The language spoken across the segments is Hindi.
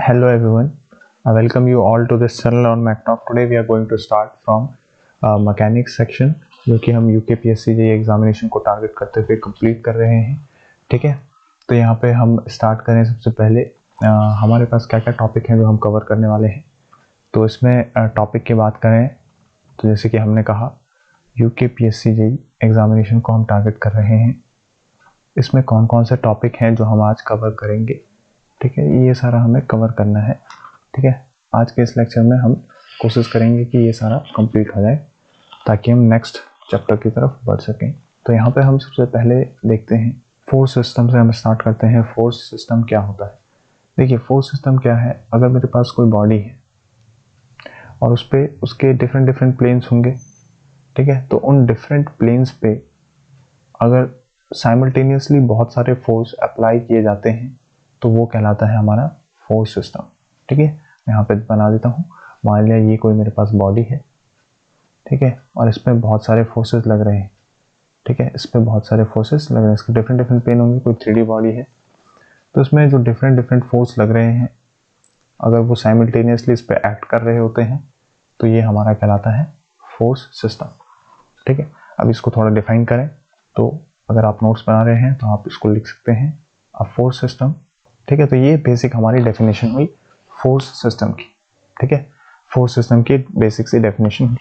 Hello everyone, I welcome you all to this channel on MacTalk. Today we are going to start from mechanics section जो कि हम UKPSC JEE एग्जामिनेशन को टारगेट करते हुए कंप्लीट कर रहे हैं। ठीक है, तो यहाँ पे हम स्टार्ट करें। सबसे पहले हमारे पास क्या क्या टॉपिक हैं जो हम कवर करने वाले हैं। तो इसमें टॉपिक की बात करें तो जैसे कि हमने कहा UKPSC JEE एग्जामिनेशन को हम टारगेट कर रहे हैं। इसमें कौन कौन से टॉपिक हैं जो हम आज कवर करेंगे। ठीक है, ये सारा हमें कवर करना है। ठीक है, आज के इस लेक्चर में हम कोशिश करेंगे कि ये सारा कंप्लीट हो जाए ताकि हम नेक्स्ट चैप्टर की तरफ बढ़ सकें। तो यहाँ पे हम सबसे पहले देखते हैं फोर्स सिस्टम से हम स्टार्ट करते हैं। फोर्स सिस्टम क्या होता है। देखिए, फोर्स सिस्टम क्या है। अगर मेरे पास कोई बॉडी है और उस पे उसके डिफरेंट डिफरेंट प्लेन्स होंगे, ठीक है, तो उन डिफरेंट प्लेन्स पे अगर साइमल्टेनियसली बहुत सारे फोर्स अप्लाई किए जाते हैं तो वो कहलाता है हमारा फोर्स सिस्टम। ठीक है, यहाँ पे बना देता हूँ। मान लिया ये कोई मेरे पास बॉडी है, ठीक है, और इसमें बहुत सारे फोर्सेस लग रहे हैं। ठीक है, इस पे बहुत सारे फोर्सेस लग रहे हैं, इसके डिफरेंट डिफरेंट पेन होंगे। कोई 3D बॉडी है तो इसमें जो डिफरेंट डिफरेंट फोर्स लग रहे हैं, अगर वो साइमल्टेनियसली इस पे एक्ट कर रहे होते हैं तो ये हमारा कहलाता है फोर्स सिस्टम। ठीक है, अब इसको थोड़ा डिफाइन करें तो अगर आप नोट्स बना रहे हैं तो आप इसको लिख सकते हैं अ फोर्स सिस्टम। ठीक है, तो ये बेसिक हमारी डेफिनेशन हुई फोर्स सिस्टम की। ठीक है, फोर्स सिस्टम की बेसिक सी डेफिनेशन हुई।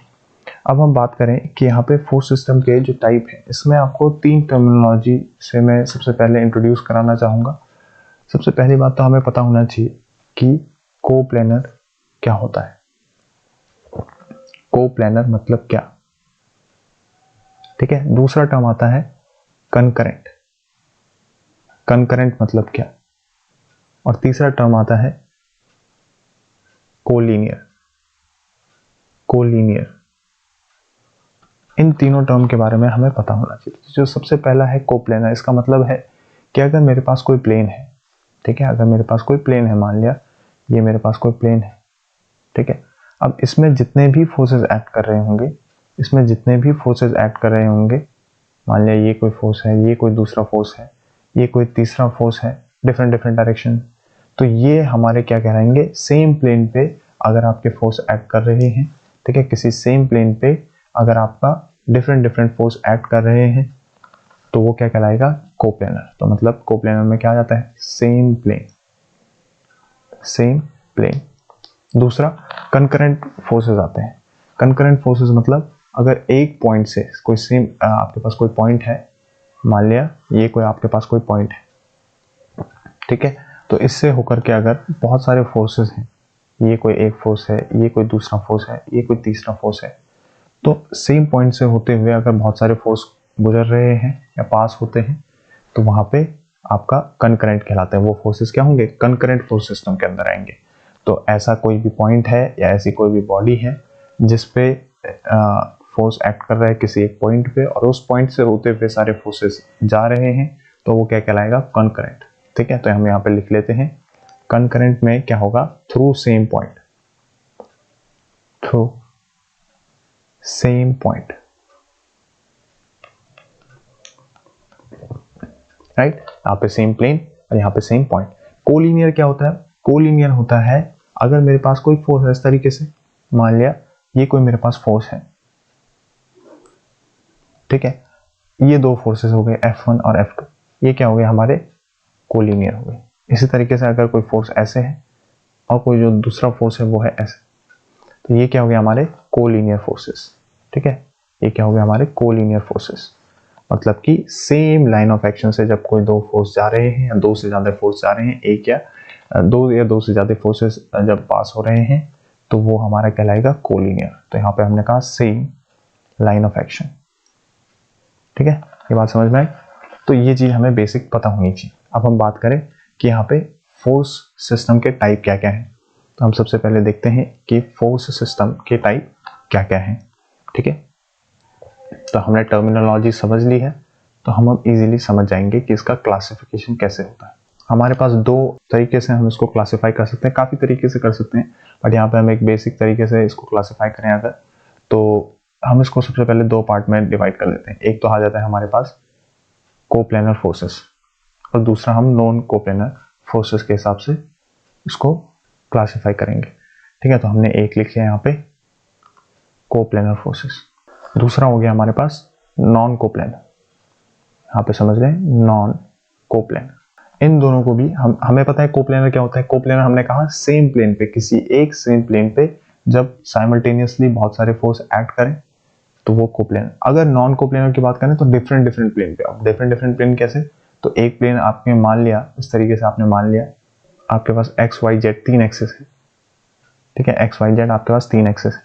अब हम बात करें कि यहाँ पे फोर्स सिस्टम के जो टाइप है, इसमें आपको 3 टर्मिनोलॉजी से मैं सबसे पहले इंट्रोड्यूस कराना चाहूँगा। सबसे पहली बात तो हमें पता होना चाहिए कि कोप्लेनर क्या होता है। कोप्लेनर मतलब क्या। ठीक है, दूसरा टर्म आता है कंकरेंट। कंकरेंट मतलब क्या। और तीसरा टर्म आता है कोलीनियर। कोलीनियर, इन तीनों टर्म के बारे में हमें पता होना चाहिए। जो सबसे पहला है कोप्लेनर, इसका मतलब है कि अगर मेरे पास कोई प्लेन है, ठीक है, अगर मेरे पास कोई प्लेन है, मान लिया ये मेरे पास कोई प्लेन है, ठीक है, अब इसमें जितने भी फोर्सेस एक्ट कर रहे होंगे, इसमें जितने भी फोर्सेस एक्ट कर रहे होंगे, मान लिया ये कोई फोर्स है, ये कोई दूसरा फोर्स है, ये कोई तीसरा फोर्स है, डिफरेंट डिफरेंट डायरेक्शन, तो ये हमारे क्या कहलाएंगे, सेम प्लेन पे अगर आपके फोर्स एक्ट कर रहे हैं, ठीक है, किसी सेम प्लेन पे अगर आपका डिफरेंट डिफरेंट फोर्स एक्ट कर रहे हैं तो वो क्या कहलाएगा, कोप्लेनर। तो मतलब कोप्लेनर में क्या आ जाता है, सेम प्लेन, सेम प्लेन। दूसरा कंकरेंट फोर्सेस आते हैं। कंकरेंट फोर्सेस मतलब अगर एक पॉइंट से कोई सेम आपके पास कोई पॉइंट है, मान लिया ये कोई आपके पास कोई पॉइंट है, ठीक है, तो इससे होकर के अगर बहुत सारे फोर्सेस हैं, ये कोई एक फोर्स है, ये कोई दूसरा फोर्स है, ये कोई तीसरा फोर्स है, तो सेम पॉइंट से होते हुए अगर बहुत सारे फोर्स गुजर रहे हैं या पास होते हैं तो वहां पे आपका कंकरेंट कहलाते हैं। वो फोर्सेस क्या होंगे, कंकरेंट फोर्स सिस्टम के अंदर आएंगे। तो ऐसा कोई भी पॉइंट है या ऐसी कोई भी बॉडी है जिसपे फोर्स एक्ट कर रहा है किसी एक पॉइंट पे और उस पॉइंट से होते हुए सारे फोर्सेस जा रहे हैं तो वो क्या कहलाएगा, कंकरेंट। ठीक है, तो हम यहाँ पे लिख लेते हैं कंकरेंट में क्या होगा, through same point, through same point, right. यहाँ पे सेम प्लेन और यहाँ पे सेम पॉइंट। कोलिनियर क्या होता है, कोलिनियर होता है अगर मेरे पास कोई फोर्स है इस तरीके से, मान लिया ये कोई मेरे पास फोर्स है, ठीक है, ये दो फोर्सेस हो गए F1 और F2, ये क्या हो गए हमारे कोलिनियर हो गए। इसी तरीके से अगर कोई फोर्स ऐसे है और कोई जो दूसरा फोर्स है वो है ऐसे, तो ये क्या हो गया हमारे कोलिनियर फोर्सेस। ठीक है, ये क्या हो गया हमारे कोलिनियर फोर्सेस। मतलब कि सेम लाइन ऑफ एक्शन से जब कोई दो फोर्स जा रहे हैं या दो से ज्यादा फोर्स जा रहे हैं, एक या दो से ज्यादा फोर्सेस जब पास हो रहे हैं तो वो हमारा कहलाएगा कोलिनियर। तो यहाँ पे हमने कहा सेम लाइन ऑफ एक्शन। ठीक है, ये बात समझ में आई। तो ये चीज हमें बेसिक पता होनी चाहिए। अब हम बात करें कि यहाँ पे फोर्स सिस्टम के टाइप क्या क्या है। तो हम सबसे पहले देखते हैं कि फोर्स सिस्टम के टाइप क्या क्या है। ठीक है, तो हमने टर्मिनोलॉजी समझ ली है तो हम अब इजीली समझ जाएंगे कि इसका क्लासिफिकेशन कैसे होता है। हमारे पास दो तरीके से हम इसको क्लासिफाई कर सकते हैं, काफी तरीके से कर सकते हैं, बट यहाँ पे हम एक बेसिक तरीके से इसको क्लासिफाई करें अगर, तो हम इसको सबसे पहले दो पार्ट में डिवाइड कर देते हैं। एक तो आ जाता है हमारे पास कोप्लेनर फोर्सेस और दूसरा हम नॉन कोप्लेनर फोर्सेस के हिसाब से इसको क्लासिफाई करेंगे। ठीक है, तो हमने एक लिख लिया यहाँ पे कोप्लेनर फोर्सेस। दूसरा हो गया हमारे पास नॉन कोप्लेनर, यहाँ पे समझ लें नॉन कोप्लेनर। इन दोनों को भी हमें पता है कोप्लेनर क्या होता है। कोप्लेनर हमने कहा सेम प्लेन पे, किसी एक सेम प्लेन पे जब साइमल्टेनियसली बहुत सारे फोर्स एक्ट करें तो वो कोप्लेनर। अगर नॉन कोप्लेनर की बात करें तो डिफरेंट डिफरेंट प्लेन पे। अब डिफरेंट डिफरेंट प्लेन कैसे, तो एक प्लेन आपने मान लिया, इस तरीके से आपने मान लिया आपके पास एक्स वाई जेड 3 एक्सिस है। ठीक है, एक्स वाई जेड आपके पास 3 एक्सिस है।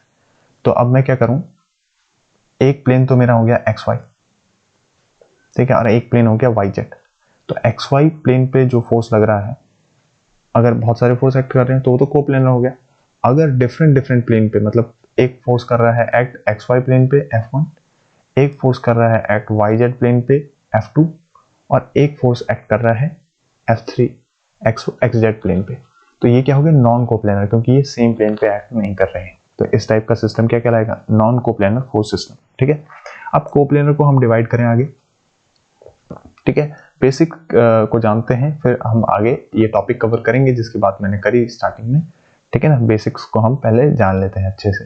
तो अब मैं क्या करूं, एक प्लेन तो मेरा हो गया एक्स वाई, ठीक है, और एक प्लेन हो गया वाई जेड। तो एक्स वाई प्लेन पे जो फोर्स लग रहा है, अगर बहुत सारे फोर्स एक्ट कर रहे हैं तो वो तो कोप्लेनर हो गया। अगर डिफरेंट डिफरेंट प्लेन पे, मतलब एक फोर्स कर रहा है एक्ट एक्स वाई प्लेन पे F1, एक फोर्स कर रहा है एक्ट वाई जेड प्लेन पे F2, और एक फोर्स एक्ट कर रहा है F3 एक्स जेड प्लेन पे, तो ये क्या हो गया नॉन कोप्लेनर, क्योंकि ये सेम प्लेन पे एक्ट नहीं कर रहे हैं। तो इस टाइप का सिस्टम क्या कहलाएगा, नॉन कोप्लेनर फोर्स सिस्टम। ठीक है, अब कोप्लेनर को हम डिवाइड करें आगे। ठीक है, बेसिक को जानते हैं, फिर हम आगे ये टॉपिक कवर करेंगे जिसकी बात मैंने करी स्टार्टिंग में। ठीक है ना, बेसिक्स को हम पहले जान लेते हैं अच्छे से।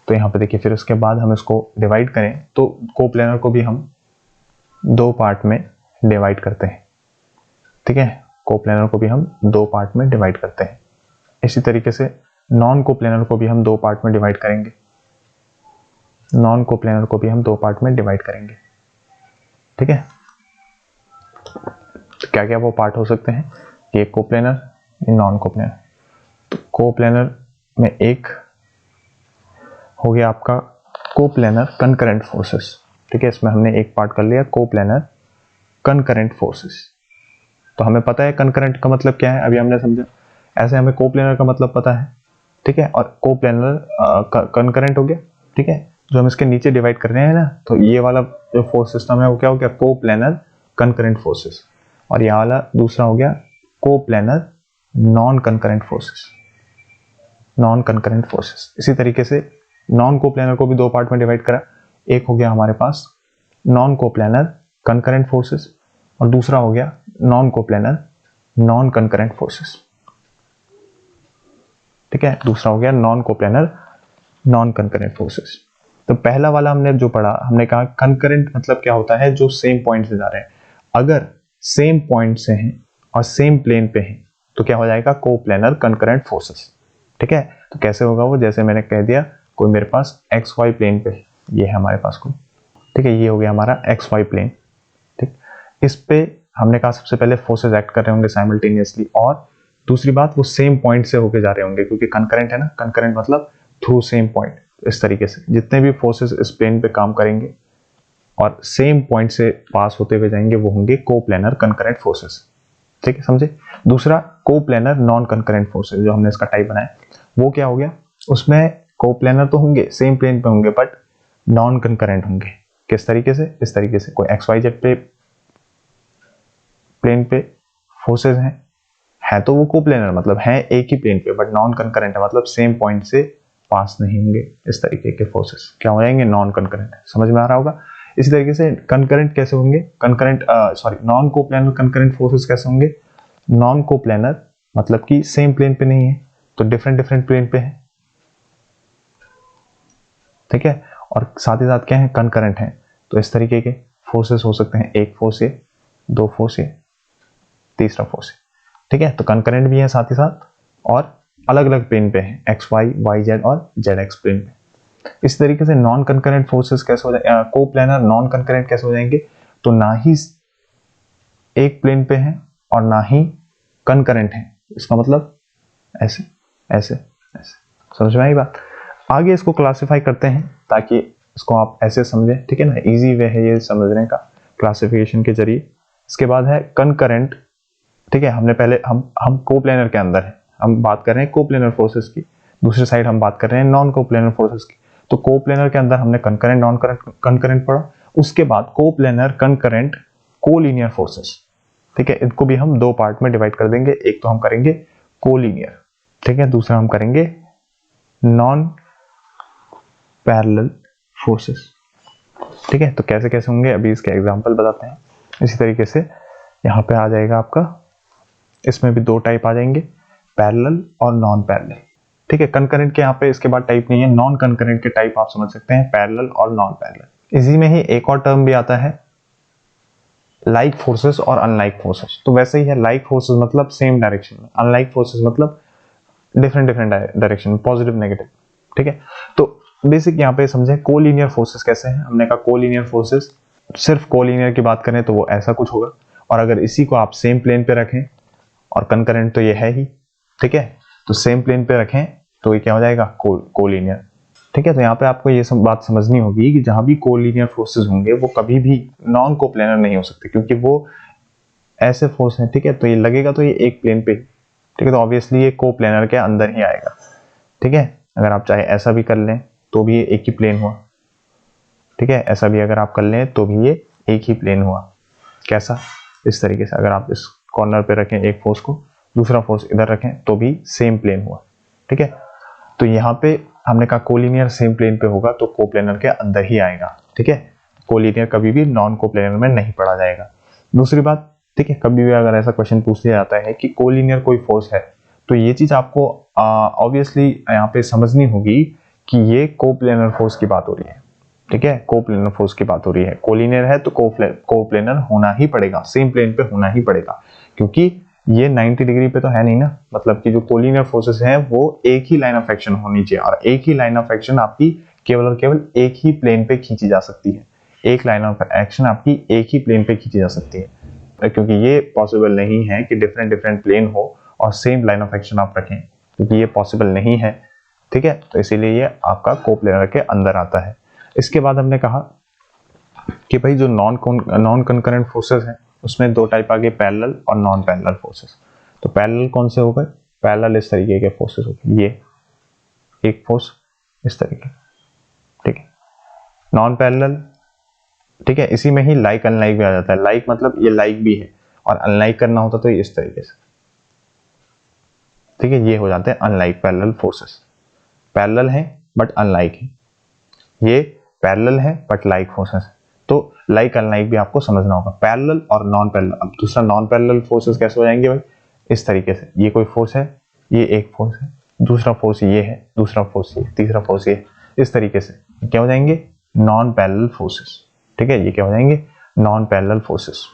तो यहाँ पे देखिए, फिर उसके बाद हम इसको डिवाइड करें तो कोप्लेनर को भी हम दो पार्ट में डिवाइड करते हैं। ठीक है, कोप्लेनर को भी हम दो पार्ट में डिवाइड करते हैं। इसी तरीके से नॉन कोप्लेनर को भी हम दो पार्ट में डिवाइड करेंगे। नॉन कोप्लेनर को भी हम दो पार्ट में डिवाइड करेंगे। ठीक है, तो क्या क्या वो पार्ट हो सकते हैं, ये कोप्लेनर, ये नॉन कोप्लेनर। तो कोप्लेनर में एक हो गया आपका कोप्लेनर कंकरेंट फोर्सेस। ठीक है, इसमें हमने एक पार्ट कर लिया कोप्लेनर कंकरेंट फोर्सेस। तो हमें पता है कंकरेंट का मतलब क्या है, अभी हमने समझा। ऐसे हमें कोप्लेनर का मतलब पता है। ठीक है, और कोप्लेनर कंकरेंट हो गया। ठीक है, जो हम इसके नीचे डिवाइड कर रहे हैं ना, तो ये वाला जो फोर्स सिस्टम है वो क्या हो गया कोप्लेनर कंकरेंट फोर्सेस, और ये वाला दूसरा हो गया coplanar non concurrent forces, non concurrent forces. इसी तरीके से नॉन कोप्लेनर को भी दो पार्ट में डिवाइड करा। एक हो गया हमारे पास नॉन कोप्लेनर कंकरेंट फोर्सेस, और दूसरा हो गया non coplanar non concurrent forces. ठीक है, दूसरा हो गया non coplanar non concurrent forces. तो पहला वाला हमने जो पढ़ा, हमने कहा कंकरेंट मतलब क्या होता है, जो सेम पॉइंट से जा रहे हैं। अगर सेम पॉइंट से हैं और सेम प्लेन पे हैं तो क्या हो जाएगा कोप्लेनर कंकरेंट फोर्सेस। ठीक है, तो कैसे होगा वो, जैसे मैंने कह दिया कोई मेरे पास एक्स वाई प्लेन पे, ये है हमारे पास कोई। ठीक है, ये हो गया हमारा एक्स वाई प्लेन। ठीक, इस पे हमने कहा सबसे पहले फोर्सेस एक्ट कर रहे होंगे साइमल्टेनियसली, और दूसरी बात वो सेम पॉइंट से होके जा रहे होंगे, क्योंकि कंकरेंट है ना, कंकरेंट मतलब थ्रू सेम पॉइंट। इस तरीके से जितने भी फोर्सेस इस प्लेन पे काम करेंगे और सेम पॉइंट से पास होते हुए जाएंगे वो होंगे कोप्लेनर कंकरेंट फोर्सेस। ठीक है, समझे। दूसरा कोप्लेनर नॉन कंकरेंट फोर्सेस, जो हमने इसका टाइप बनाया वो क्या हो गया, उसमें कोप्लेनर तो होंगे सेम प्लेन पे होंगे बट नॉन कंकरेंट होंगे। किस तरीके से, इस तरीके से कोई एक्स वाई जेड पे प्लेन पे फोर्सेस हैं, है तो वो कोप्लेनर मतलब है एक ही प्लेन पे, बट नॉन कंकरेंट है मतलब सेम पॉइंट से पास नहीं होंगे। इस तरीके के फोर्सेस क्या हो जाएंगे नॉन कंकरेंट। समझ में आ रहा होगा। इसी तरीके से कंकरेंट कैसे होंगे, concurrent non coplanar concurrent forces कैसे होंगे, नॉन कोप्लेनर मतलब कि सेम प्लेन पे नहीं है तो डिफरेंट डिफरेंट प्लेन पे है। ठीक है, और साथ ही साथ क्या है कंकरेंट है, तो इस तरीके के फोर्सेस हो सकते हैं, एक फोर्स ये, दो फोर्स ये, तीसरा फोर्स ये। ठीक है, तो कंकरेंट भी है साथ ही साथ, और अलग अलग प्लेन पे है, एक्स वाई, वाई जेड और जेड एक्स प्लेन पे। इस तरीके से नॉन कंकरेंट फोर्सेस कैसे हो जाएंगे, कोप्लेनर नॉन कंकरेंट कैसे हो जाएंगे, तो ना ही एक प्लेन पे है और ना ही कंकरेंट है। इसका मतलब ऐसे ऐसे ऐसे। समझ में आई बात। आगे इसको क्लासिफाई करते हैं ताकि इसको आप ऐसे समझें। ठीक है ना, इजी वे है ये समझने का क्लासिफिकेशन के जरिए। इसके बाद है कंकरेंट। ठीक है, हमने पहले हम कोप्लेनर के अंदर है, हम बात कर रहे हैं कोप्लेनर फोर्सेस की, दूसरी साइड हम बात कर रहे हैं नॉन कोप्लेनर फोर्सेस की। तो कोप्लेनर के अंदर हमने कंकरेंट नॉन कंकरेंट पढ़ा। उसके बाद कोप्लेनर कंकरेंट कोलिनियर फोर्सेस। ठीक है, इनको भी हम दो पार्ट में डिवाइड कर देंगे। एक तो हम करेंगे कोलिनियर, ठीक है, दूसरा हम करेंगे नॉन पैरेलल फोर्सेस। ठीक है, तो कैसे कैसे होंगे अभी इसके एग्जांपल बताते हैं। इसी तरीके से यहाँ पे आ जाएगा आपका, इसमें भी दो टाइप आ जाएंगे, पैरेलल और नॉन पैरेलल। ठीक है, कंकरेंट के यहाँ पे इसके बाद टाइप नहीं है, नॉन कंकरेंट के टाइप आप समझ सकते हैं, पैरेलल और नॉन पैरेलल। इसी में ही एक और टर्म भी आता है लाइक फोर्सेस और अनलाइक फोर्सेस। तो वैसे ही है, लाइक फोर्सेस मतलब सेम डायरेक्शन में, अनलाइक फोर्सेस मतलब different different direction, positive negative. ठीक है, तो बेसिक यहाँ पे समझे कोलिनियर फोर्सेस कैसे हैं। हमने कहा कोलिनियर फोर्सेस, सिर्फ कोलिनियर की बात करें तो वो ऐसा कुछ होगा, और अगर इसी को आप सेम प्लेन पे रखें, और कंकरेंट तो ये है ही, ठीक है, तो सेम प्लेन पे रखें तो ये क्या हो जाएगा, कोलिनियर। ठीक है, तो यहाँ पे आपको ये सब बात समझनी होगी कि जहां भी कोलिनियर फोर्सेस होंगे वो कभी भी नॉन कोप्लेनर नहीं हो सकते, क्योंकि वो ऐसे फोर्स हैं। ठीक है, तो ये लगेगा तो ये एक प्लेन पे, ठीक है, तो ऑब्वियसली ये कोप्लेनर के अंदर ही आएगा। ठीक है, अगर आप चाहे ऐसा भी कर लें तो भी ये एक ही प्लेन हुआ। ठीक है, ऐसा भी अगर आप कर लें तो भी ये एक ही प्लेन हुआ। कैसा, इस तरीके से, अगर आप इस कॉर्नर पे रखें एक फोर्स को, दूसरा फोर्स इधर रखें तो भी सेम प्लेन हुआ। ठीक है, तो यहाँ पे हमने कहा कोलिनियर सेम प्लेन पे होगा तो कोप्लेनर के अंदर ही आएगा। ठीक है, कोलिनियर कभी भी नॉन कोप्लेनर में नहीं पढ़ा जाएगा। दूसरी बात, ठीक है, कभी भी अगर ऐसा क्वेश्चन पूछ लिया जाता है कि कोलिनियर कोई फोर्स है, तो ये चीज आपको ऑब्वियसली यहाँ पे समझनी होगी कि ये कोप्लेनर फोर्स की बात हो रही है। ठीक है, कोप्लेनर फोर्स की बात हो रही है, कोलिनियर है तो कोप्लेनर होना ही पड़ेगा, सेम प्लेन पे होना ही पड़ेगा, क्योंकि ये 90 डिग्री पे तो है नहीं ना। मतलब कि जो कोलिनियर फोर्सेस हैं वो एक ही लाइन ऑफ एक्शन होनी चाहिए, और एक ही लाइन ऑफ एक्शन आपकी केवल और केवल एक ही प्लेन पे खींची जा सकती है। एक लाइन ऑफ एक्शन आपकी एक ही प्लेन पे खींची जा सकती है, क्योंकि ये पॉसिबल नहीं है कि डिफरेंट डिफरेंट प्लेन हो और सेम लाइन ऑफ एक्शन आप रखें, क्योंकि ये पॉसिबल नहीं है। ठीक है, तो इसीलिए ये आपका कोप्लेनर के अंदर आता है। इसके बाद हमने कहा कि भाई जो नॉन कंकरेंट फोर्सेस हैं उसमें दो टाइप आ गए, पैरेलल और नॉन पैरेलल फोर्सेस। तो पैरेलल कौन से हो गए, पैरेलल इस तरीके के फोर्सेस हो गए, ये एक फोर्स इस तरीके, ठीक है। नॉन पैरेलल, ठीक है, इसी में ही लाइक अनलाइक भी आ जाता है। लाइक मतलब ये लाइक भी है, और अनलाइक करना होता तो ये इस तरीके से, ठीक है, ये हो जाते हैं अनलाइक पैरेलल फोर्सेस। पैरेलल है बट अनलाइक है, ये पैरेलल है बट लाइक फोर्सेस। तो लाइक अनलाइक भी आपको समझना होगा, पैरेलल और नॉन पैरेलल। अब दूसरा नॉन पैरेलल फोर्सेस कैसे हो जाएंगे भाई, इस तरीके से, ये कोई फोर्स है, ये एक फोर्स है, दूसरा फोर्स ये है, दूसरा फोर्स ये, तीसरा फोर्स ये, इस तरीके से क्या हो जाएंगे, नॉन पैरेलल फोर्सेस। ठीक है, ये क्या हो जाएंगे, नॉन पैरेलल फोर्सेस।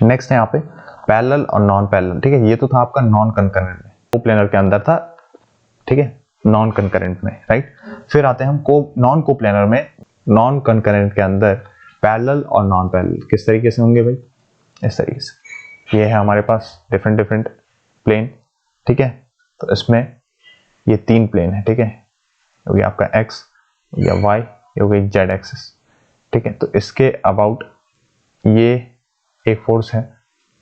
नेक्स्ट है यहाँ पे पैरेलल और नॉन पैरेलल। ठीक है, ये तो था आपका नॉन कंकरेंट में, कोप्लेनर के अंदर था। ठीक है, नॉन कंकरेंट में, राइट। फिर आते हैं हम नॉन कोप्लेनर में, नॉन कंकरेंट के अंदर पैरेलल और नॉन पैरेलल किस तरीके से होंगे भाई, इस तरीके से। ये है हमारे पास डिफरेंट डिफरेंट प्लेन। ठीक है, तो इसमें ये तीन प्लेन है। ठीक है, हो गया आपका एक्स, हो गया वाई, हो गई जेड एक्सिस। ठीक है, तो इसके अबाउट ये एक फोर्स है,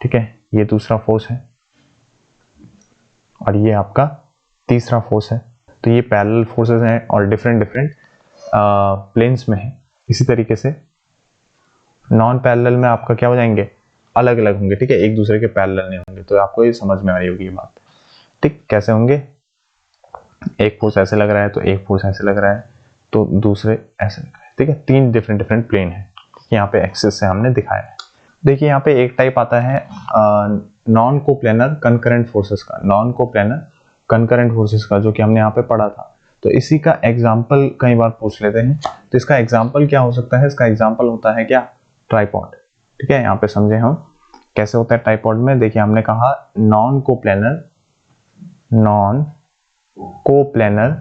ठीक है, ये दूसरा फोर्स है, और ये आपका तीसरा फोर्स है। तो ये पैरेलल फोर्सेस हैं और डिफरेंट डिफरेंट प्लेन्स में है। इसी तरीके से नॉन पैरेलल में आपका क्या हो जाएंगे, अलग अलग होंगे। ठीक है, एक दूसरे के पैरेलल नहीं होंगे। तो आपको ये समझ में आ रही होगी ये बात। ठीक, कैसे होंगे, एक फोर्स ऐसे लग रहा है तो एक फोर्स ऐसे लग रहा है तो दूसरे ऐसे लग रहा है। ठीक है, तीन डिफरेंट डिफरेंट प्लेन है, यहाँ पे एक्सिस से हमने दिखाया है। देखिए यहाँ पे एक टाइप आता है नॉन कोप्लेनर कंकरेंट फोर्सेस का, नॉन कोप्लेनर कंकरेंट फोर्सेस का, जो कि हमने यहाँ पे पढ़ा था। तो इसी का एग्जाम्पल कई बार पूछ लेते हैं। तो इसका एग्जाम्पल क्या हो सकता है, इसका एग्जाम्पल होता है क्या, ट्राइपॉड। ठीक है, यहाँ पे समझे हम कैसे होता है ट्राइपॉड में। देखिए हमने कहा नॉन कोप्लेनर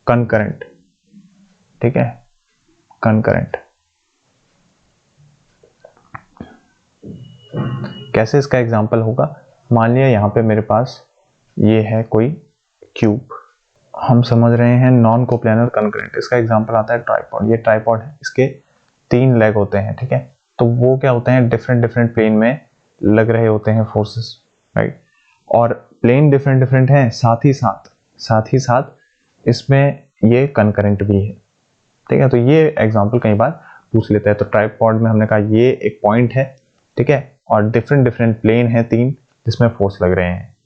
कंकरेंट, ठीक है, कंकरेंट। कैसे इसका एग्जाम्पल होगा, मान लिया यहाँ पे मेरे पास ये है कोई क्यूब, हम समझ रहे हैं नॉन कोप्लेनर कंकरेंट। इसका एग्जाम्पल आता है ट्राइपॉड। ये ट्राइपॉड है, इसके तीन लेग होते हैं। ठीक है, तो वो क्या होते हैं, डिफरेंट डिफरेंट प्लेन में लग रहे होते हैं फोर्सेस, राइट। और प्लेन डिफरेंट डिफरेंट हैं, साथ ही साथ इसमें ये कंकरेंट भी है। ठीक है, तो ये एग्जाम्पल कई बार पूछ लेते हैं। तो ट्राइपॉड में हमने कहा ये एक पॉइंट है, ठीक है, और डिफरेंट डिफरेंट प्लेन है तीन जिसमें फोर्स लग रहे हैं,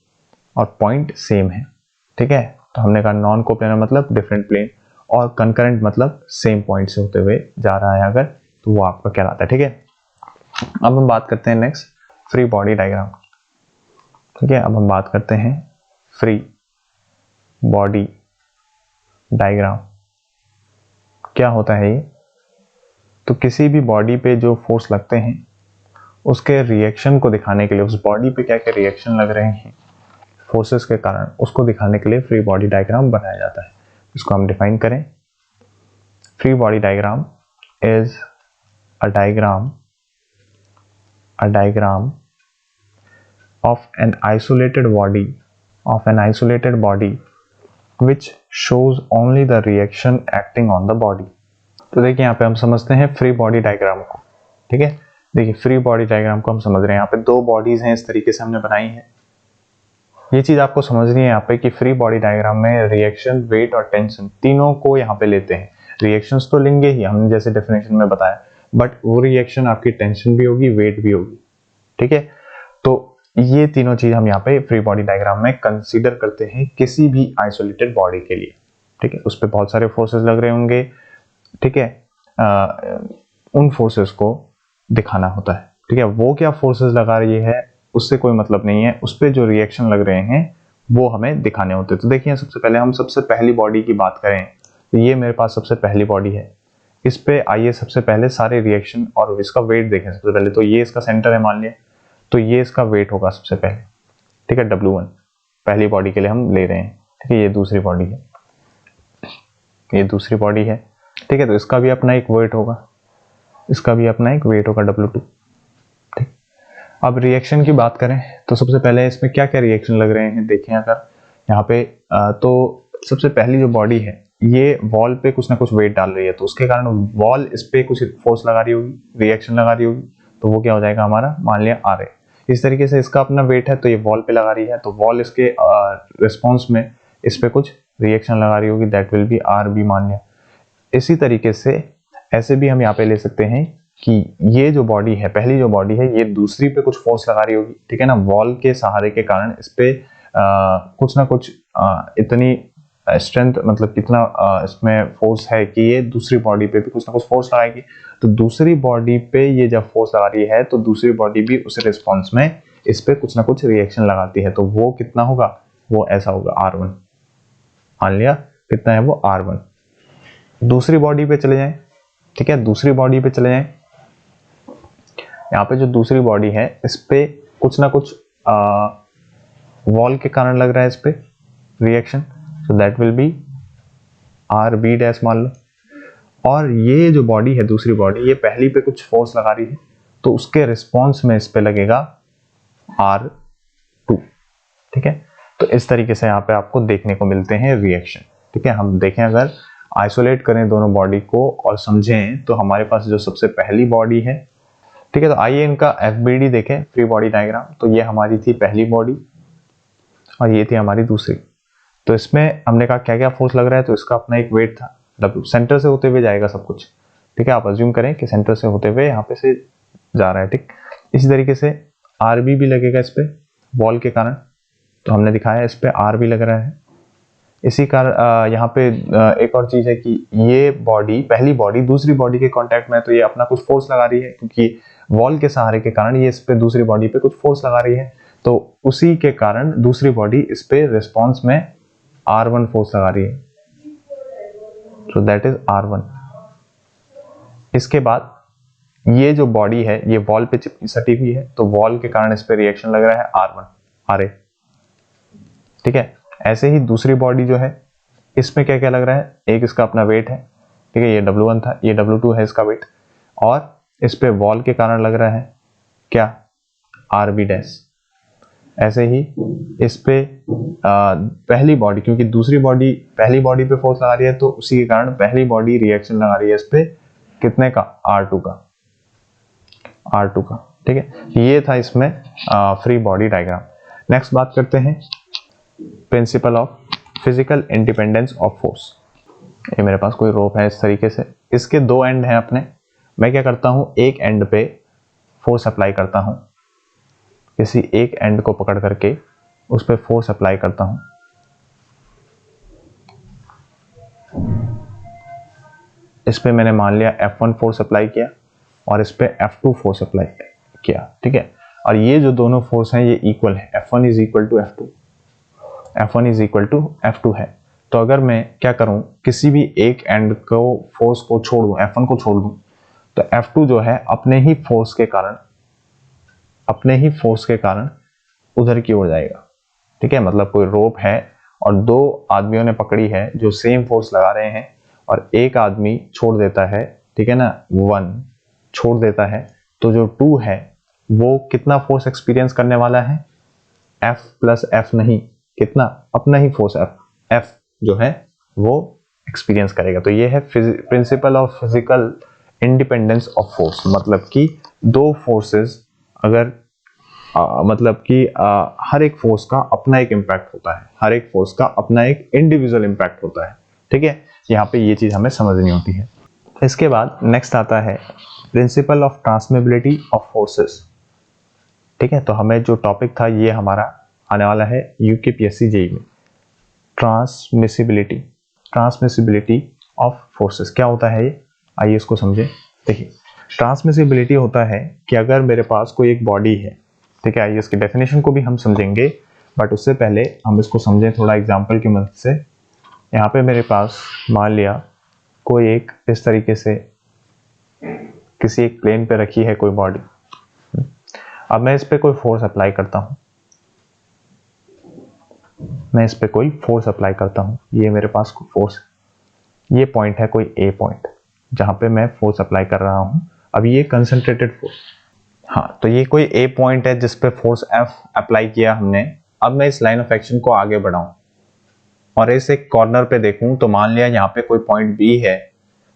और पॉइंट सेम है। ठीक है, तो हमने कहा नॉन कोप्लेनर मतलब डिफरेंट प्लेन, और कंकरेंट मतलब सेम पॉइंट से होते हुए जा रहा है अगर, तो वो आपका कहलाता है। ठीक है, अब हम बात करते हैं नेक्स्ट फ्री बॉडी डायग्राम। ठीक है, अब हम बात करते हैं फ्री बॉडी डायग्राम। क्या होता है ये? तो किसी भी बॉडी पे जो फोर्स लगते हैं उसके रिएक्शन को दिखाने के लिए, उस बॉडी पे क्या क्या रिएक्शन लग रहे हैं फोर्सेस के कारण, उसको दिखाने के लिए फ्री बॉडी डायग्राम बनाया जाता है। इसको हम डिफाइन करें। Free body diagram is a diagram of an isolated body which shows only the reaction acting on the body। तो देखिए यहाँ पे हम समझते हैं फ्री बॉडी डायग्राम को। ठीक है, देखिए फ्री बॉडी डायग्राम को हम समझ रहे हैं। यहाँ पे दो बॉडीज हैं, इस तरीके से हमने बनाई है। ये चीज आपको समझनी है यहाँ पे कि फ्री बॉडी डायग्राम में रिएक्शन, वेट और टेंशन तीनों को यहाँ पे लेते हैं। रिएक्शंस तो लेंगे ही, हमने जैसे डेफिनेशन में बताया, बट वो रिएक्शन आपकी टेंशन भी होगी, वेट भी होगी। ठीक है, तो ये तीनों चीज हम यहाँ पे फ्री बॉडी डायग्राम में कंसीडर करते हैं किसी भी आइसोलेटेड बॉडी के लिए। ठीक है, उस पर बहुत सारे फोर्सेस लग रहे होंगे। ठीक है, उन फोर्सेस को दिखाना होता है। ठीक है, वो क्या फोर्सेस लगा रही है उससे कोई मतलब नहीं है, उस पर जो रिएक्शन लग रहे हैं वो हमें दिखाने होते हैं। तो देखिए सबसे पहले हम सबसे पहली बॉडी की बात करें तो ये मेरे पास सबसे पहली बॉडी है। इस पे आइए सबसे पहले सारे रिएक्शन और इसका वेट देखें। सबसे पहले तो ये इसका सेंटर है मान लिया, तो ये इसका वेट होगा सबसे पहले। ठीक है, W1 पहली बॉडी के लिए हम ले रहे हैं। ठीक है, ये दूसरी बॉडी है, ये दूसरी बॉडी है। ठीक है, तो इसका भी अपना एक वेट होगा, इसका भी अपना एक वेट होगा W2। ठीक, अब रिएक्शन की बात करें तो सबसे पहले इसमें क्या क्या रिएक्शन लग रहे हैं देखें। अगर यहाँ पे तो सबसे पहली जो बॉडी है ये वॉल पे कुछ ना कुछ वेट डाल रही है, तो उसके कारण वॉल इस पे कुछ फोर्स लगा रही होगी, रिएक्शन लगा रही होगी, तो वो क्या हो जाएगा हमारा, मान लिया RA। इस तरीके से इसका अपना वेट है तो ये वॉल पे लगा रही है, तो वॉल इसके रिस्पॉन्स में इस पे कुछ रिएक्शन लगा रही होगी, दैट विल बी RB मान लिया। इसी तरीके से ऐसे भी हम यहाँ पे ले सकते हैं कि ये जो बॉडी है, पहली जो बॉडी है, ये दूसरी पे कुछ फोर्स लगा रही होगी। ठीक है ना, वॉल के सहारे के कारण इस पे कुछ ना कुछ इतनी स्ट्रेंथ, मतलब कितना इसमें फोर्स है कि ये दूसरी बॉडी पे भी कुछ ना कुछ फोर्स लगाएगी। तो दूसरी बॉडी पे ये जब फोर्स लगा रही है तो दूसरी बॉडी भी उस रिस्पॉन्स में इस पे कुछ ना कुछ रिएक्शन लगाती है, तो वो कितना होगा, वो ऐसा होगा R1। मान लिया कितना है वो R1। दूसरी बॉडी पे चले जाएं। ठीक है, दूसरी बॉडी पे चले जाएं। यहाँ पे जो दूसरी बॉडी है इस पे कुछ ना कुछ वॉल के कारण लग रहा है इस पे reaction, so that will be RB dash मान लो। और ये जो बॉडी है दूसरी बॉडी, ये पहली पे कुछ फोर्स लगा रही है, तो उसके रिस्पॉन्स में इस पे लगेगा R2। ठीक है, तो इस तरीके से यहाँ पे आपको देखने को मिलते हैं रिएक्शन। ठीक है, हम देखें अगर आइसोलेट करें दोनों बॉडी को और समझें तो हमारे पास जो सबसे पहली बॉडी है, ठीक है, तो आइए इनका FBD देखें, फ्री बॉडी डायग्राम। तो ये हमारी थी पहली बॉडी और ये थी हमारी दूसरी। तो इसमें हमने कहा क्या क्या फोर्स लग रहा है, तो इसका अपना एक वेट था W, सेंटर से होते हुए जाएगा सब कुछ। ठीक है, आप अज्यूम करें कि सेंटर से होते हुए यहाँ पे से जा रहा है। ठीक, इसी तरीके से RB भी लगेगा इस पे वॉल के कारण, तो हमने दिखाया इस पे RB लग रहा है। इसी कारण यहाँ पे एक और चीज है कि ये बॉडी, पहली बॉडी दूसरी बॉडी के कांटेक्ट में है, तो ये अपना कुछ फोर्स लगा रही है, क्योंकि वॉल के सहारे के कारण ये इस पे दूसरी बॉडी पे कुछ फोर्स लगा रही है, तो उसी के कारण दूसरी बॉडी इस पे रिस्पॉन्स में R1 फोर्स लगा रही है, सो दैट इज R1। इसके बाद ये जो बॉडी है ये वॉल पे सटी हुई है, तो वॉल के कारण इस पे रिएक्शन लग रहा है R1 RA। ठीक है, ऐसे ही दूसरी बॉडी जो है इसमें क्या क्या लग रहा है, एक इसका अपना वेट है। ठीक है, ये W1 था, ये W2 है इसका वेट, और इस पे वॉल के कारण लग रहा है क्या, RB डैश। ऐसे ही इस पे पहली बॉडी, क्योंकि दूसरी बॉडी पहली बॉडी पे फोर्स लगा रही है, तो उसी के कारण पहली बॉडी रिएक्शन लगा रही है इस पे कितने का, R2 का। ठीक है, ये था इसमें फ्री बॉडी डायग्राम। नेक्स्ट बात करते हैं principle of physical independence of force. ये मेरे पास कोई रोप है इस तरीके से, इसके दो एंड हैं अपने। मैं क्या करता हूं, एक एंड पे फोर्स अप्लाई करता हूं, किसी एक एंड को पकड़ करके उस पे फोर्स अप्लाई करता हूं। इस पे मैंने मान लिया F1 फोर्स अप्लाई किया और इस पे F2 फोर्स अप्लाई किया। ठीक है, और ये जो दोनों फोर्स हैं ये इक्वल है, F1 is equal to F2, F1 is equal to F2 है। तो अगर मैं क्या करूं, किसी भी एक एंड को फोर्स को छोड़ दूं, F1 को छोड़ दूं, तो F2 जो है अपने ही फोर्स के कारण उधर की ओर जाएगा। ठीक है, मतलब कोई रोप है और दो आदमियों ने पकड़ी है जो सेम फोर्स लगा रहे हैं, और एक आदमी छोड़ देता है, ठीक है ना, 1 छोड़ देता है, तो जो 2 है वो कितना फोर्स एक्सपीरियंस करने वाला है, F प्लस F नहीं, कितना, अपना ही फोर्स F जो है वो एक्सपीरियंस करेगा। तो ये है principle of physical independence of force, मतलब कि दो फोर्सेस अगर मतलब कि हर एक फोर्स का अपना एक इम्पैक्ट होता है, हर एक फोर्स का अपना एक इंडिविजुअल इम्पैक्ट होता है। ठीक है, यहाँ पे ये चीज हमें समझनी होती है। इसके बाद नेक्स्ट आता है principle of transmissibility of forces. ठीक है, तो हमें जो टॉपिक था ये हमारा आने वाला है यूकेपीएससी जेईई में, ट्रांसमिसिबिलिटी ऑफ फोर्सेस। क्या होता है ये, आइए इसको समझें। देखिए, ट्रांसमिसिबिलिटी होता है कि अगर मेरे पास कोई एक बॉडी है, ठीक है, आइए इसकी डेफिनेशन को भी हम समझेंगे, बट उससे पहले हम इसको समझें थोड़ा एग्जांपल की मदद से। यहाँ पे मेरे पास मान लिया कोई एक इस तरीके से किसी एक प्लेन पे रखी है कोई बॉडी। अब मैं इस पे कोई फोर्स अप्लाई करता हूँ, ये मेरे पास कोई फोर्स, ये पॉइंट है कोई ए पॉइंट जहां पे मैं फोर्स अप्लाई कर रहा हूं। अब ये कंसंट्रेटेड फोर्स, हाँ, तो ये कोई ए पॉइंट है जिस पे फोर्स F अप्लाई किया हमने। अब मैं इस लाइन ऑफ एक्शन को आगे बढ़ाऊं और इस एक कॉर्नर पे देखूं, तो मान लिया यहाँ पे कोई पॉइंट B है,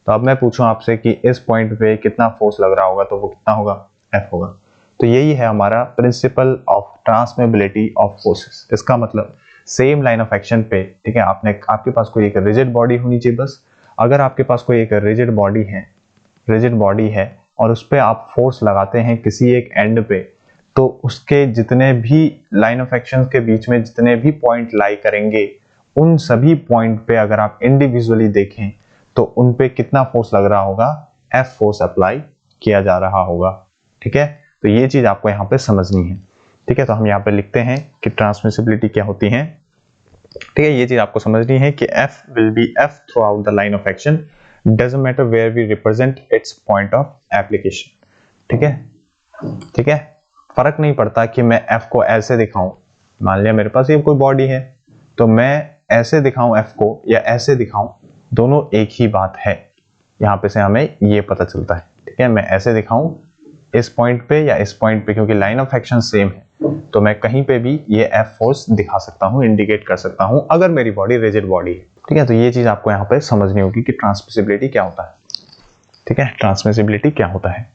तो अब मैं पूछूं आपसे कि इस पॉइंट पे कितना फोर्स लग रहा होगा, तो वो कितना होगा, F होगा। तो यही है हमारा principle of transmissibility of forces. इसका मतलब सेम लाइन ऑफ एक्शन पे, ठीक है, आपके पास कोई एक रिजिड बॉडी होनी चाहिए बस। अगर आपके पास कोई एक रिजिड बॉडी है और उस पर आप फोर्स लगाते हैं किसी एक एंड पे, तो उसके जितने भी लाइन ऑफ एक्शन के बीच में जितने भी पॉइंट लाई करेंगे, उन सभी पॉइंट पे अगर आप इंडिविजुअली देखें तो उन पे कितना फोर्स लग रहा होगा, F फोर्स अप्लाई किया जा रहा होगा। ठीक है, तो ये चीज आपको यहाँ पे समझनी है। ठीक है, तो हम यहाँ पे लिखते हैं कि ट्रांसमिसिबिलिटी क्या होती है। ठीक है, ये चीज आपको समझनी है कि F will be F throughout the line of action, doesn't matter where we represent its point of application। ठीक है, फर्क नहीं पड़ता कि मैं F को ऐसे दिखाऊं, मान लिया मेरे पास ये कोई बॉडी है, तो मैं ऐसे दिखाऊं F को या ऐसे दिखाऊं, दोनों एक ही बात है। यहाँ पे से हमें ये पता चलता है। ठीक है, मैं ऐसे दिखाऊं इस पॉइंट पे या इस पॉइंट पे, क्योंकि लाइन ऑफ एक्शन सेम है, तो मैं कहीं पे भी ये F फोर्स दिखा सकता हूँ, इंडिकेट कर सकता हूँ, अगर मेरी बॉडी रिजिड बॉडी है। ठीक है, तो ये चीज आपको यहाँ पे समझनी होगी कि ट्रांसमिसिबिलिटी क्या होता है। ठीक है, ट्रांसमिसिबिलिटी क्या होता है।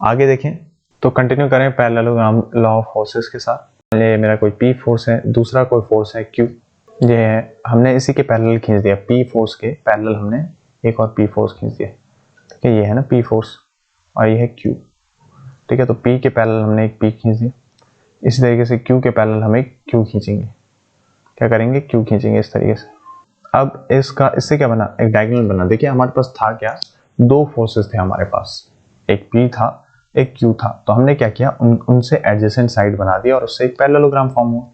आगे देखें, तो कंटिन्यू करें पैरेललोग्राम लॉ ऑफ फोर्सेस के साथ। ये मेरा कोई P फोर्स है, दूसरा कोई फोर्स है Q, ये है, हमने इसी के पैरेलल खींच दिया, P फोर्स के पैरेलल हमने एक और P फोर्स खींच दिया। ठीक है, ये है ना P फोर्स और ये है Q। ठीक है, तो P के पैरेलल हमने एक P खींच दिया, इसी तरीके से Q के पैरेलल हम एक Q खींचेंगे। क्या करेंगे, Q खींचेंगे इस तरीके से। अब इससे क्या बना, एक डायगोनल बना। देखिए हमारे पास था क्या, दो फोर्सेस थे हमारे पास, एक P था एक Q था, तो हमने क्या किया, उनसे एडजेसेंट साइड बना दिया और उससे एक पैरेललोग्राम फॉर्म हुआ।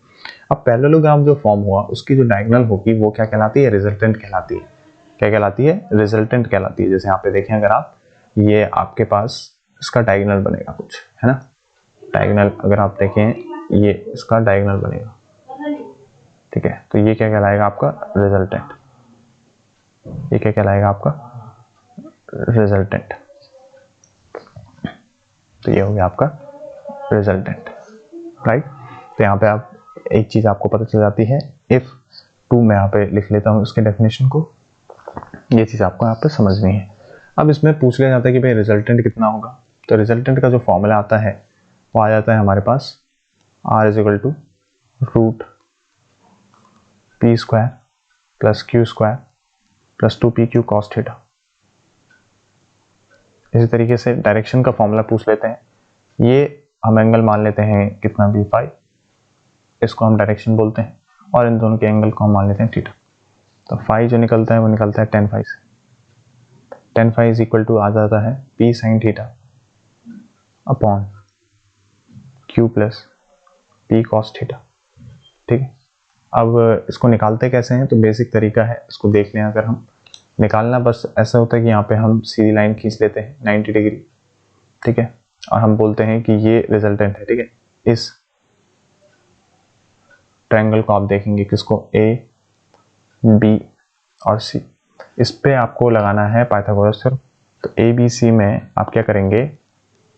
अब पैरेललोग्राम जो फॉर्म हुआ उसकी जो डायगोनल होगी वो क्या कहलाती है, रिजल्टेंट कहलाती है। क्या कहलाती है, रिजल्टेंट कहलाती है। जैसे यहाँ पे देखें अगर आप, ये आपके पास इसका डायगोनल बनेगा कुछ, है ना, डायगोनल अगर आप देखें ये इसका डायगोनल बनेगा। ठीक है, तो ये क्या कहलाएगा आपका, रिजल्टेंट। ये क्या कहलाएगा आपका, रिजल्टेंट। तो ये हो गया आपका रिजल्टेंट, राइट। तो यहाँ पे आप एक चीज आपको पता चल जाती है, इफ टू, मैं यहाँ पे लिख लेता हूँ उसके डेफिनेशन को, ये चीज आपको यहाँ पे समझनी है। अब इसमें पूछ लिया जाता है कि भाई रिजल्टेंट कितना होगा, तो रिजल्टेंट का जो फॉर्मूला आता है वो आ जाता है हमारे पास R is equal to root P square plus Q square plus 2PQ cos theta. इसी तरीके से डायरेक्शन का फॉर्मूला पूछ लेते हैं, ये हम एंगल मान लेते हैं कितना भी फाई, इसको हम डायरेक्शन बोलते हैं, और इन दोनों के एंगल को हम मान लेते हैं थीटा। तो फाई जो निकलता है वो निकलता है 10 फाई से, 10 फाई इज इक्वल टू आ जाता है P sine theta upon Q Q plus P cos theta. ठीक है, अब इसको निकालते कैसे हैं, तो बेसिक तरीका है, इसको देख लें। अगर हम निकालना बस ऐसा होता है कि यहाँ पे हम सीधी लाइन खींच लेते हैं 90 डिग्री, ठीक है, और हम बोलते हैं कि ये रिजल्टेंट है। ठीक है, इस ट्रायंगल को आप देखेंगे, किसको, A, B और C, इस पे आपको लगाना है पाइथागोरस थ्योरम। तो ABC में आप क्या करेंगे,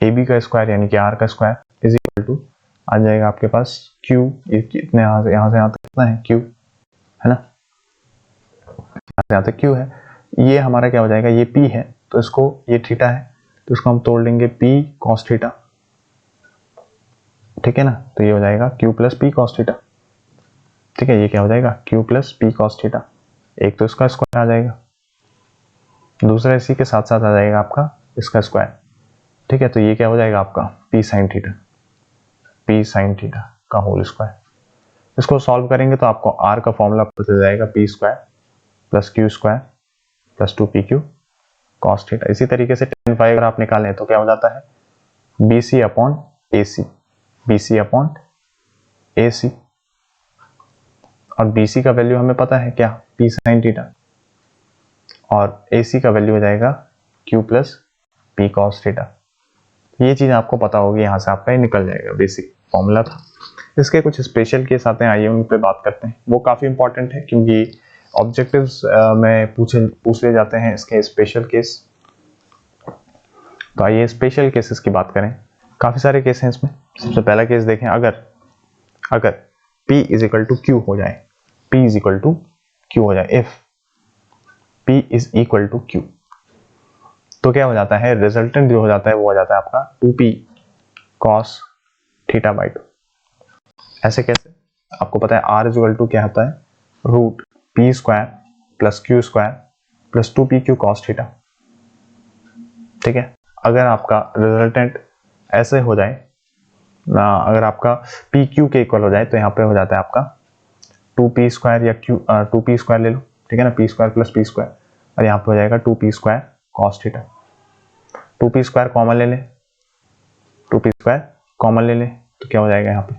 AB का स्क्वायर यानी कि R का स्क्वायर इज इक्वल टू आ जाएगा आपके पास Q, इतने यहाँ से यहाँ तक कितना है, Q है ना, यहाँ तक Q है। ये हमारा क्या हो जाएगा, ये P है, तो इसको, ये थीटा है तो इसको हम तोड़ लेंगे P cos थीटा। ठीक है ना, तो ये हो जाएगा Q plus P cos theta. ठीक है, ये क्या हो जाएगा, Q plus P cos theta. एक तो इसका स्क्वायर आ जाएगा, दूसरा इसी के साथ साथ आ जाएगा आपका इसका स्क्वायर। ठीक है, तो ये क्या हो जाएगा आपका P sin theta, P sin theta का होल स्क्वायर। इसको सॉल्व करेंगे तो आपको R का फॉर्मूला पता चल जाएगा, P square plus Q square plus 2PQ cos theta. इसी तरीके से tan phi अगर आप निकालें तो क्या हो जाता है, BC upon AC, BC upon AC, और BC का वैल्यू हमें पता है क्या, P sin थीटा, और AC का वैल्यू हो जाएगा Q plus P cos theta. ये चीज आपको पता होगी, यहाँ से आपका ये निकल जाएगा, बेसिक फॉर्मूला था। इसके कुछ स्पेशल केस आते हैं, आइए उन पे बात करते हैं। वो काफी इंपॉर्टेंट है क्योंकि ऑब्जेक्टिव्स में पूछ ले जाते हैं इसके स्पेशल केस। तो आइए स्पेशल केसेस की बात करें। काफी सारे केस हैं इसमें। सबसे पहला केस देखें, अगर P is equal to Q हो जाए, P is equal to Q हो जाए, if P is equal to Q, तो क्या हो जाता है, रिजल्टेंट जो हो जाता है वो हो जाता है आपका 2P cos थीटा बाई 2। ऐसे कैसे, आपको पता है R इज इक्वल टू क्या होता है, root P square plus Q square plus 2PQ cos theta. ठीक है, अगर आपका रिजल्टेंट ऐसे हो जाए, अगर आपका PQ के इक्वल हो जाए, तो यहाँ पे हो जाता है आपका 2P स्क्वायर या 2P स्क्वायर ले लो, ठीक है ना, P square plus P square, और यहाँ पे हो जाएगा 2P square cos theta. 2P square common ले लें, 2P स्क्वायर कॉमन ले लें, तो क्या हो जाएगा, यहाँ पे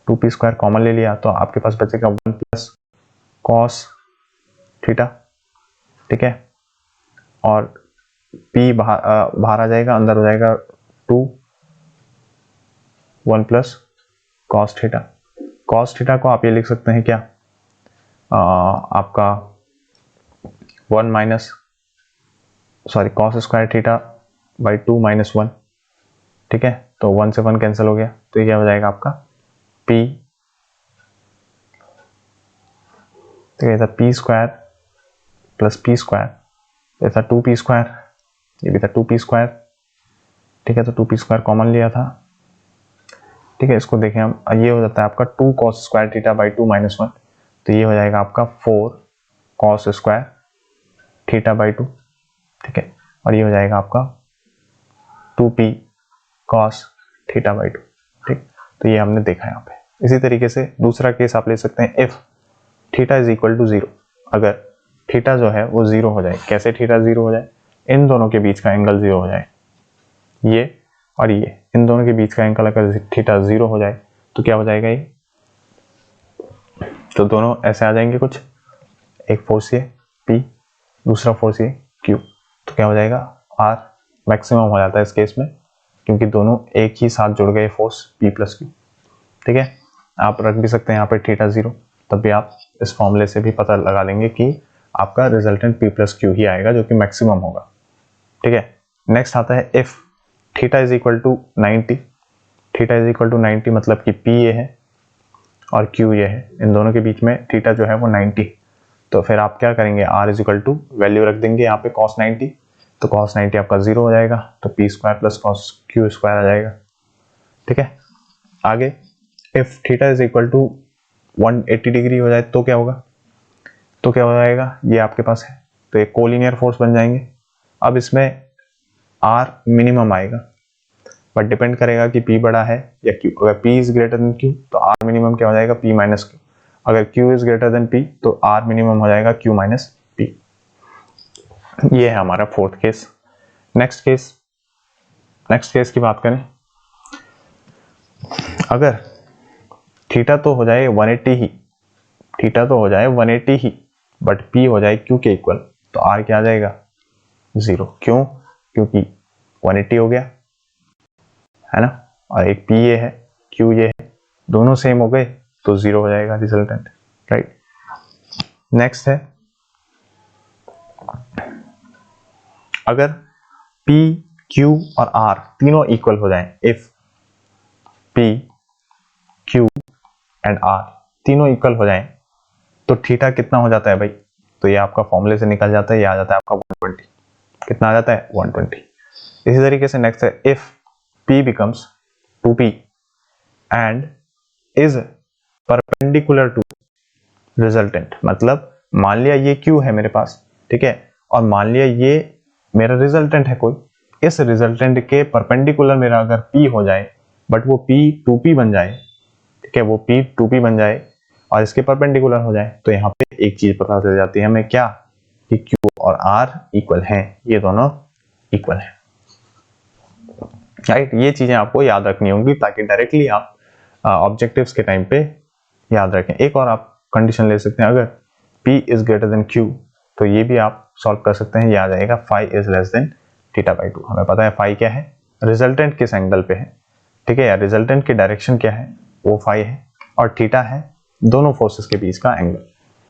2P स्क्वायर कॉमन ले लिया तो आपके पास बचेगा 1 प्लस cos थीटा। ठीक है, और P बाहर आ जाएगा, अंदर हो जाएगा 1 plus cos theta. cos theta को आप ये लिख सकते हैं क्या, आपका 1 minus cos square theta by 2 minus 1। ठीक है, तो 1 से 1 कैंसिल हो गया, तो ये क्या हो जाएगा आपका P, तो ये था P square plus P square, ये था 2P स्क्वायर, ये भी था 2P स्क्वायर। ठीक है, तो 2P स्क्वायर कॉमन लिया था। ठीक है, इसको देखें हम, ये हो जाता है आपका 2 cos square theta by 2 minus 1, तो ये हो जाएगा आपका 4 cos स्क्वायर थीटा बाई 2। ठीक है, और ये हो जाएगा आपका 2P cos थीटा बाई 2। ठीक, तो ये हमने देखा यहाँ पे। इसी तरीके से दूसरा केस आप ले सकते हैं, if theta is equal to 0, अगर थीटा जो है वो 0 हो जाए। कैसे थीटा 0 हो जाए, इन दोनों के बीच का एंगल 0 हो जाए, ये और ये, इन दोनों के बीच का एंगल अगर थीटा 0 हो जाए तो क्या हो जाएगा, ये तो दोनों ऐसे आ जाएंगे कुछ, एक फोर्स ये P, दूसरा फोर्स ये Q, तो क्या हो जाएगा, R मैक्सिमम हो जाता है इस केस में, क्योंकि दोनों एक ही साथ जुड़ गए, फोर्स P प्लस Q। ठीक है, आप रख भी सकते हैं यहाँ पे थीटा 0, तब भी आप इस फॉर्मूले से भी पता लगा लेंगे कि आपका रिजल्टेंट P प्लस Q ही आएगा, जो कि मैक्सिमम होगा। ठीक है, नेक्स्ट आता है if theta is equal to 90, theta is equal to 90 मतलब कि P ये है और Q ये है, इन दोनों के बीच में थीटा जो है वो 90, तो फिर आप क्या करेंगे, R is equal to value रख देंगे यहाँ पे cos 90, तो cos 90 आपका 0 हो जाएगा, तो P square plus cos Q square आ जाएगा। ठीक है, आगे if theta is equal to 180 degree हो जाए तो क्या होगा, तो क्या हो जाएगा, ये आपके पास है, तो एक कोलिनियर फोर्स बन जाएंगे। अब इसमें R मिनिमम आएगा, बट डिपेंड करेगा कि P बड़ा है या Q। अगर P is greater than Q तो R मिनिमम क्या हो जाएगा, P माइनस Q। अगर Q is greater than P तो R मिनिमम हो जाएगा Q माइनस P। ये है हमारा फोर्थ केस। नेक्स्ट केस की बात करें, अगर थीटा तो हो जाए 180 ही, थीटा तो हो जाए 180 ही, बट पी हो जाए क्यू के इक्वल, तो आर क्या आ जाएगा 0। क्यों? क्योंकि 180 हो गया है ना, और एक पी ये है, क्यू ये है, दोनों सेम हो गए तो 0 हो जाएगा रिजल्टेंट, राइट। नेक्स्ट है, अगर P, Q और R तीनों इक्वल हो जाएं, if P, Q and R तीनों इक्वल हो जाएं, तो थीटा कितना हो जाता है भाई? तो ये आपका फॉर्मूले से निकल जाता है, ये आ जाता है आपका 120। कितना आ जाता है? 120। इसी तरीके से नेक्स्ट है, if P becomes 2P and is perpendicular to resultant, मतलब मान लिया ये Q है मेरे पास, ठीक है, और मान लिया ये मेरा रिजल्टेंट है कोई, इस रिजल्टेंट के परपेंडिकुलर मेरा अगर P हो जाए, बट वो P 2P बन जाए, ठीक है, वो P 2P बन जाए और इसके परपेंडिकुलर हो जाए, तो यहाँ पे एक चीज पता चल जाती है हमें, क्या? कि Q और R इक्वल हैं, ये दोनों इक्वल हैं, राइट। ये चीजें आपको याद रखनी होंगी ताकि डायरेक्टली आप ऑब्जेक्टिव्स के टाइम पे याद रखें। एक और आप कंडीशन ले सकते हैं, अगर P is greater than Q, तो ये भी आप सॉल्व कर सकते हैं, ये आ जाएगा phi is less than theta by 2। हमें पता है फाई क्या है, रिजल्टेंट किस एंगल पे है, ठीक है, या रिजल्टेंट की डायरेक्शन क्या है, वो फाई है, और थीटा है दोनों फोर्सेस के बीच का एंगल।